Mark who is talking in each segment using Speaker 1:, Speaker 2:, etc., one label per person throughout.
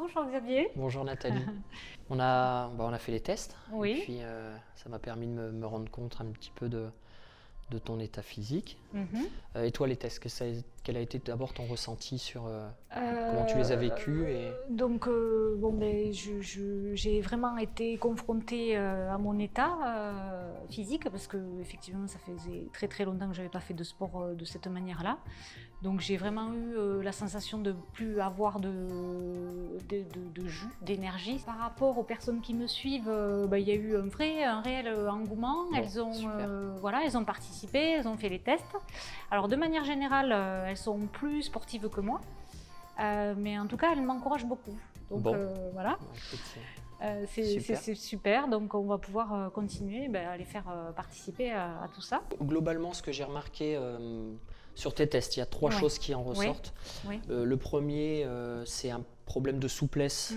Speaker 1: Bonjour Xavier.
Speaker 2: Bonjour Nathalie. On a fait les tests.
Speaker 1: Oui.
Speaker 2: Et puis ça m'a permis de me rendre compte un petit peu de ton état physique. Et toi, les tests, quel a été d'abord ton ressenti sur comment tu les as vécus
Speaker 1: Donc, j'ai vraiment été confrontée à mon état physique parce que effectivement, ça faisait très très longtemps que je n'avais pas fait de sport de cette manière-là. Donc, j'ai vraiment eu la sensation de plus avoir de jus, d'énergie. Par rapport aux personnes qui me suivent, il y a eu un réel engouement.
Speaker 2: Bon,
Speaker 1: Elles ont participé, elles ont fait les tests. Alors, de manière générale, elles sont plus sportives que moi. Mais en tout cas, elles m'encouragent beaucoup. Donc
Speaker 2: bon.
Speaker 1: voilà, c'est super. Donc on va pouvoir continuer à les faire participer à tout ça.
Speaker 2: Globalement, ce que j'ai remarqué sur tes tests, il y a trois choses qui en ressortent.
Speaker 1: Oui.
Speaker 2: Le premier, c'est un problème de souplesse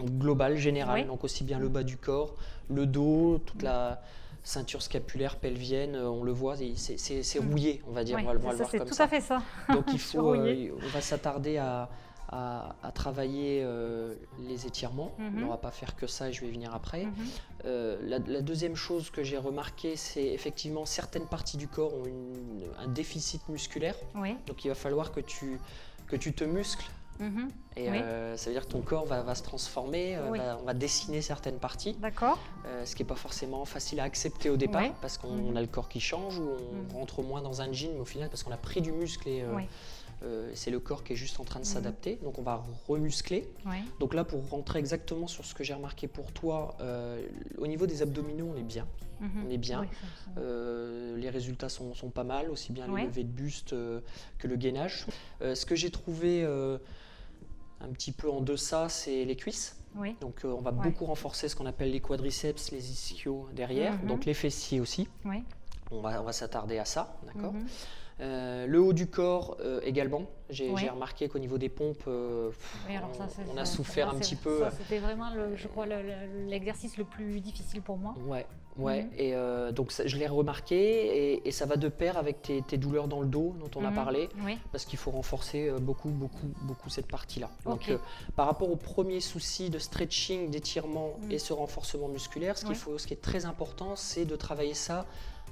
Speaker 2: globale, générale, donc aussi bien le bas du corps, le dos, toute la ceinture scapulaire pelvienne, on le voit, c'est rouillé, on va dire, on va le voir comme ça.
Speaker 1: C'est tout à fait ça.
Speaker 2: Donc il faut, on va s'attarder à travailler les étirements. On ne va pas faire que ça et je vais y venir après. La deuxième chose que j'ai remarqué, c'est effectivement certaines parties du corps ont un déficit musculaire. Donc il va falloir que tu te muscles. Et ça veut dire que ton corps va se transformer, on va dessiner certaines parties.
Speaker 1: D'accord.
Speaker 2: Ce qui n'est pas forcément facile à accepter au départ parce qu'on a le corps qui change ou on rentre moins dans un jean, mais au final parce qu'on a pris du muscle et c'est le corps qui est juste en train de s'adapter. Donc on va remuscler. Donc là, pour rentrer exactement sur ce que j'ai remarqué pour toi, au niveau des abdominaux, on est bien. On est bien. Les résultats sont pas mal, aussi bien le lever de buste que le gainage. Ce que j'ai trouvé un petit peu en deçà, c'est les cuisses. Donc on va beaucoup renforcer ce qu'on appelle les quadriceps, les ischios derrière, donc les fessiers aussi. On va s'attarder à ça, d'accord. Le haut du corps également. J'ai remarqué qu'au niveau des pompes, on a souffert un petit peu.
Speaker 1: C'était vraiment, je crois, l'exercice le plus difficile pour moi.
Speaker 2: Et donc je l'ai remarqué et ça va de pair avec tes douleurs dans le dos dont on a parlé, parce qu'il faut renforcer beaucoup cette partie-là. Donc par rapport au premier souci de stretching, d'étirement et ce renforcement musculaire, ce qui est très important, c'est de travailler ça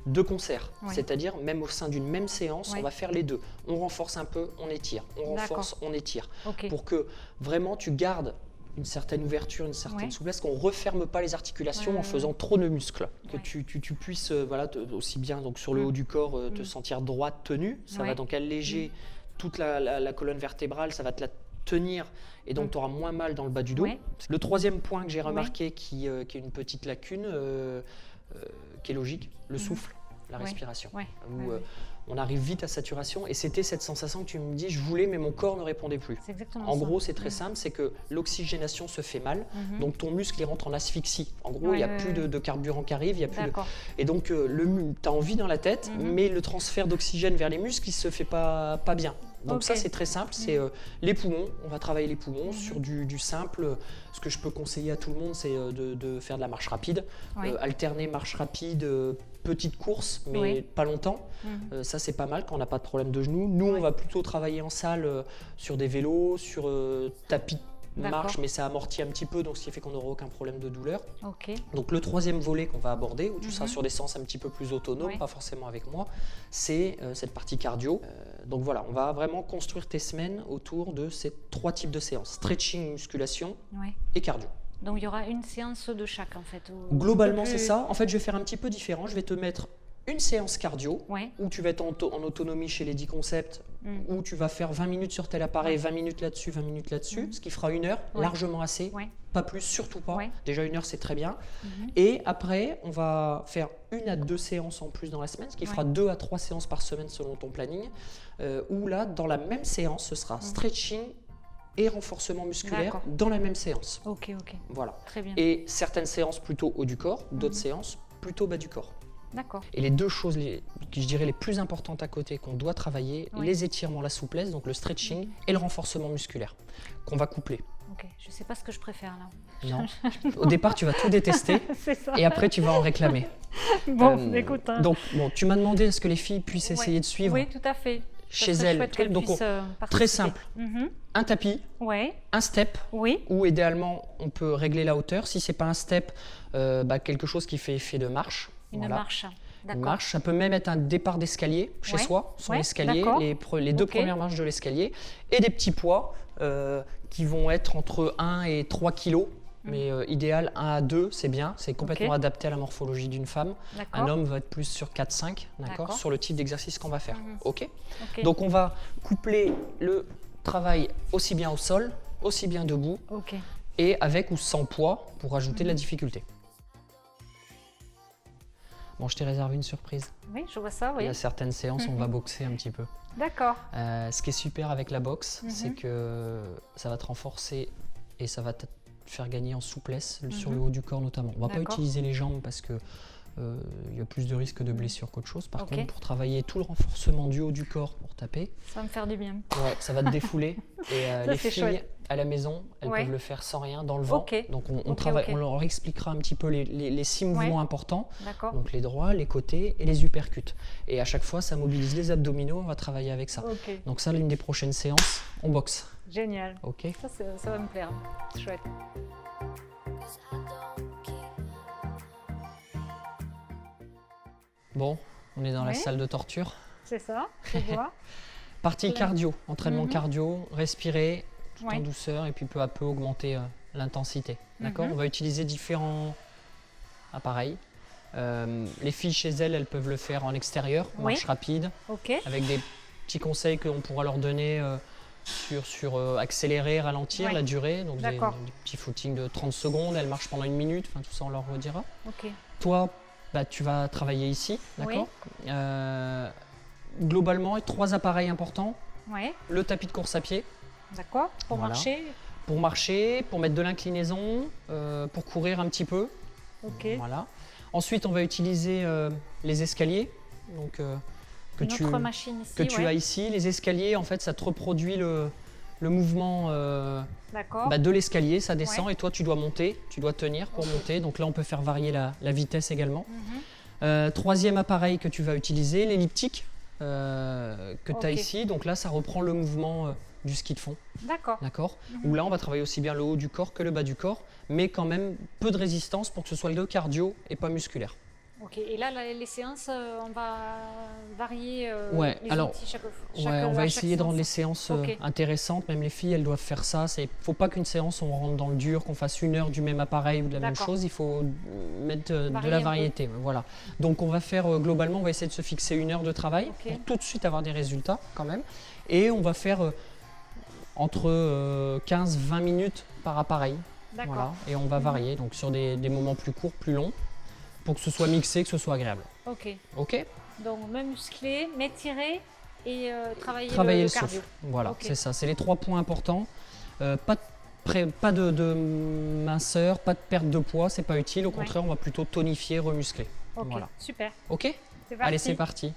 Speaker 2: de concert, c'est-à-dire même au sein d'une même séance, on va faire les deux. On renforce un peu, on étire, on renforce, on étire, pour que vraiment tu gardes une certaine ouverture, une certaine souplesse, qu'on ne referme pas les articulations en faisant trop de muscles, que tu puisses aussi bien donc, sur le haut du corps te sentir droite, tenue, ça va donc alléger toute la colonne vertébrale, ça va te la tenir et donc tu auras moins mal dans le bas du dos. Le troisième point que j'ai remarqué qui est une petite lacune, qui est logique, le souffle, la respiration. Où on arrive vite à saturation et c'était cette sensation que tu me dis, je voulais mais mon corps ne répondait plus. En gros, c'est très simple, c'est que l'oxygénation se fait mal, donc ton muscle il rentre en asphyxie. En gros, il n'y a plus de carburant qui arrive, il y a plus et donc tu as envie dans la tête, mais le transfert d'oxygène vers les muscles, il ne se fait pas bien. Donc ça, c'est très simple, c'est les poumons, on va travailler les poumons sur du simple. Ce que je peux conseiller à tout le monde, c'est de faire de la marche rapide, alterner marche rapide, petite course, mais pas longtemps. Ça, c'est pas mal quand on n'a pas de problème de genoux. Nous, on va plutôt travailler en salle sur des vélos, sur tapis de marche, mais ça amortit un petit peu, donc ce qui fait qu'on n'aura aucun problème de douleur. Donc le troisième volet qu'on va aborder, où tu seras sur des séances un petit peu plus autonomes, pas forcément avec moi, c'est cette partie cardio. Donc voilà, on va vraiment construire tes semaines autour de ces trois types de séances, stretching, musculation et cardio.
Speaker 1: Donc il y aura une séance de chaque en fait.
Speaker 2: Globalement, c'est ça. En fait, je vais faire un petit peu différent. Je vais te mettre une séance cardio où tu vas être en autonomie chez les 10 concepts, où tu vas faire 20 minutes sur tel appareil, 20 minutes là-dessus, 20 minutes là-dessus, ce qui fera 1 heure, largement assez, pas plus, surtout pas. Déjà 1 heure, c'est très bien. Et après, on va faire 1 à 2 séances en plus dans la semaine, ce qui fera 2 à 3 séances par semaine selon ton planning, où là, dans la même séance, ce sera stretching et renforcement musculaire dans la même séance. Voilà.
Speaker 1: Très bien.
Speaker 2: Et certaines séances plutôt haut du corps, d'autres séances plutôt bas du corps. Et les deux choses, je dirais les plus importantes à côté qu'on doit travailler, les étirements, la souplesse, donc le stretching et le renforcement musculaire, qu'on va coupler.
Speaker 1: Je ne sais pas ce que je préfère là.
Speaker 2: Non. Au départ, tu vas tout détester et après, tu vas en réclamer.
Speaker 1: Bon, écoute.
Speaker 2: Donc, tu m'as demandé est-ce que les filles puissent essayer de suivre.
Speaker 1: Oui, tout à fait.
Speaker 2: chez elle. Donc, très simple. Un tapis, un step, ou idéalement, on peut régler la hauteur. Si ce n'est pas un step, quelque chose qui fait effet de marche.
Speaker 1: Une marche.
Speaker 2: Une marche. Ça peut même être un départ d'escalier chez soi, son escalier, les deux premières marches de l'escalier, et des petits poids qui vont être entre 1 et 3 kilos. Mais idéal, 1 à 2, c'est bien. C'est complètement adapté à la morphologie d'une femme. Un homme va être plus sur 4-5, sur le type d'exercice qu'on va faire. Donc, on va coupler le travail aussi bien au sol, aussi bien debout, et avec ou sans poids pour ajouter de la difficulté. Bon, je t'ai réservé une surprise.
Speaker 1: Oui, je vois ça, oui.
Speaker 2: Il y a certaines séances, on va boxer un petit peu.
Speaker 1: D'accord.
Speaker 2: Ce qui est super avec la boxe, c'est que ça va te renforcer et ça va te faire gagner en souplesse sur le haut du corps notamment. On ne va pas utiliser les jambes parce que il y a plus de risques de blessure qu'autre chose. Par contre, pour travailler tout le renforcement du haut du corps pour taper,
Speaker 1: ça va me faire du bien.
Speaker 2: Ouais, ça va te défouler. Et les filles
Speaker 1: chouette.
Speaker 2: à la maison, elles peuvent le faire sans rien, dans le vent. Donc on leur expliquera un petit peu les 6 mouvements importants. Donc les droits, les côtés et les uppercuts. Et à chaque fois, ça mobilise les abdominaux, on va travailler avec ça. Donc ça, l'une des prochaines séances, on boxe.
Speaker 1: Génial. Ça va me plaire. Chouette.
Speaker 2: Bon, on est dans la salle de torture.
Speaker 1: C'est ça, je vois.
Speaker 2: Partie cardio, entraînement cardio, respirer tout en douceur et puis peu à peu augmenter l'intensité. D'accord. On va utiliser différents appareils. Les filles chez elles peuvent le faire en extérieur, marche rapide, avec des petits conseils qu'on pourra leur donner sur accélérer, ralentir la durée. Donc des petits footings de 30 secondes, elles marchent pendant 1 minute, tout ça on leur redira. Toi, tu vas travailler ici, d'accord. Globalement, 3 appareils importants. Le tapis de course à pied.
Speaker 1: D'accord, pour marcher.
Speaker 2: Pour marcher, pour mettre de l'inclinaison, pour courir un petit peu. Voilà. Ensuite, on va utiliser les escaliers. Donc, que tu as ici. Les escaliers, en fait, ça te reproduit le mouvement de l'escalier, ça descend et toi tu dois monter, tu dois tenir pour monter. Donc là on peut faire varier la vitesse également. Troisième appareil que tu vas utiliser, l'elliptique que tu as ici. Donc là ça reprend le mouvement du ski de fond. D'accord. Où là on va travailler aussi bien le haut du corps que le bas du corps, mais quand même peu de résistance pour que ce soit le cardio et pas musculaire.
Speaker 1: Et là, les séances, on va varier les outils chaque
Speaker 2: on va essayer de rendre les séances intéressantes. Même les filles, elles doivent faire ça. Il ne faut pas qu'une séance, on rentre dans le dur, qu'on fasse 1 heure du même appareil ou de la même chose. Il faut mettre de la variété. Voilà. Donc, on va faire globalement, on va essayer de se fixer 1 heure de travail pour tout de suite avoir des résultats quand même. Et on va faire entre 15-20 minutes par appareil. Voilà. Et on va varier donc sur des moments plus courts, plus longs, pour que ce soit mixé, que ce soit agréable. Ok. Donc,
Speaker 1: même muscler, m'étirer et travailler le
Speaker 2: souffle.
Speaker 1: cardio.
Speaker 2: Voilà, c'est ça. C'est les 3 points importants. Pas de minceur, pas de perte de poids, c'est pas utile. Au contraire, on va plutôt tonifier, remuscler.
Speaker 1: Voilà. Super.
Speaker 2: Ok.
Speaker 1: Allez,
Speaker 2: c'est parti.